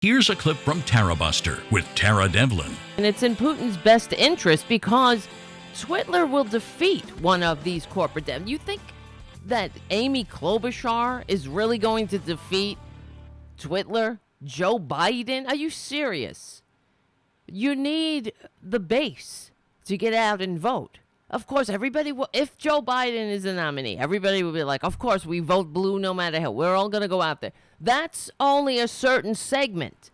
Here's a clip from Tarabuster with Tara Devlin. And it's in Putin's best interest because Twitler will defeat one of these corporate devs. You think that Amy Klobuchar is really going to defeat Twitler? Joe Biden? Are you serious? You need the base to get out and vote. Of course, everybody will. If Joe Biden is the nominee, everybody will be like, of course, we vote blue no matter how. We're all going to go out there. That's only a certain segment.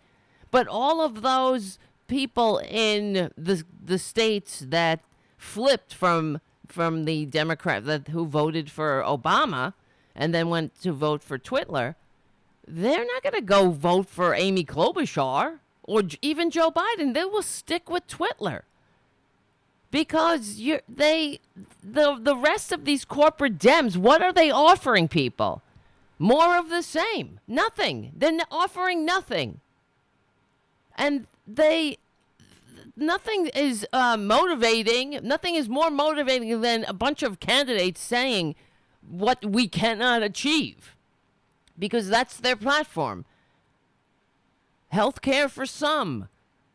But all of those people in the states that flipped from the Democrat who voted for Obama and then went to vote for Twitler, they're not going to go vote for Amy Klobuchar or even Joe Biden. They will stick with Twitler. Because the rest of these corporate Dems, what are they offering people? More of the same. Nothing. They're offering nothing. And nothing is motivating. Nothing is more motivating than a bunch of candidates saying what we cannot achieve. Because that's their platform. Healthcare for some.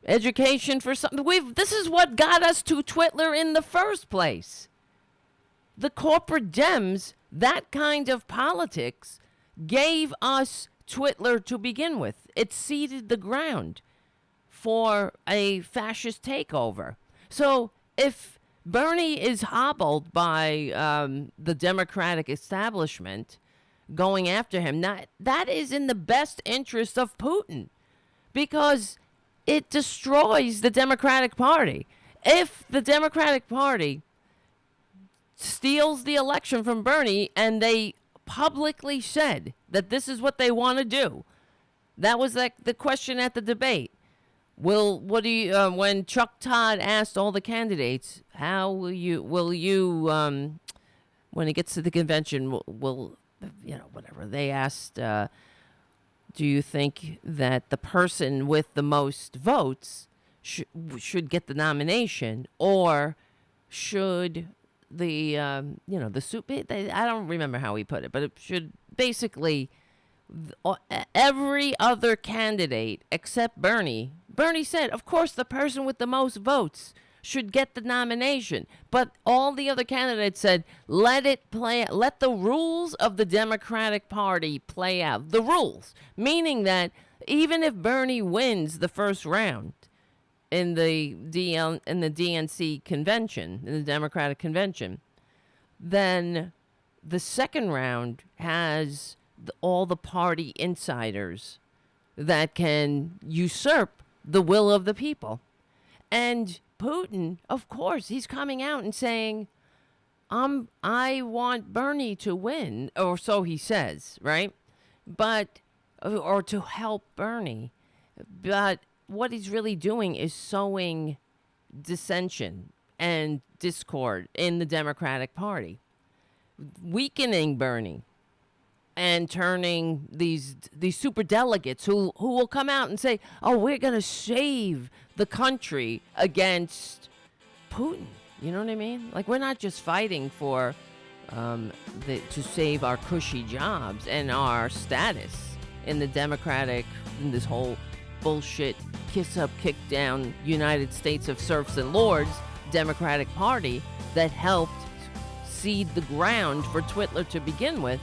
Education for some. This is what got us to Twitler in the first place. The corporate Dems, that kind of politics, gave us Twitler to begin with. It seeded the ground for a fascist takeover. So if Bernie is hobbled by the Democratic establishment going after him, that is in the best interest of Putin because it destroys the Democratic Party. If the Democratic Party steals the election from Bernie and they publicly said that this is what they want to do, that was like the question at the debate. When Chuck Todd asked all the candidates, how will you when it gets to the convention, whatever they asked, do you think that the person with the most votes should get the nomination, or should the I don't remember how he put it, but it should basically every other candidate except Bernie. Bernie said, of course, the person with the most votes should get the nomination. But all the other candidates said, let the rules of the Democratic Party play out. The rules, meaning that even if Bernie wins the first round in the DNC convention, in the Democratic convention, then the second round has all the party insiders that can usurp the will of the people. And Putin, of course, he's coming out and saying, I want Bernie to win, or so he says, right? Or to help Bernie. But what he's really doing is sowing dissension and discord in the Democratic Party, weakening Bernie and turning these super delegates who will come out and say, oh, we're going to save the country against Putin. You know what I mean? Like, we're not just fighting for to save our cushy jobs and our status in the Democratic, in this whole bullshit, kiss up, kick down United States of serfs and lords Democratic Party that helped seed the ground for Twitler to begin with.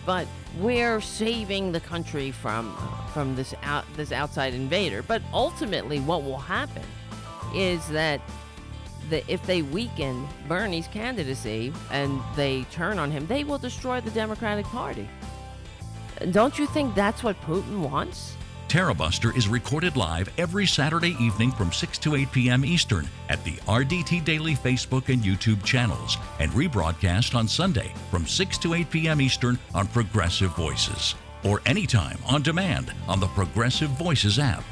But we're saving the country from this outside invader. But ultimately, what will happen is that if they weaken Bernie's candidacy and they turn on him, they will destroy the Democratic Party. Don't you think that's what Putin wants? Tarabuster is recorded live every Saturday evening from 6 to 8 p.m. Eastern at the RDT Daily Facebook and YouTube channels, and rebroadcast on Sunday from 6 to 8 p.m. Eastern on Progressive Voices, or anytime on demand on the Progressive Voices app.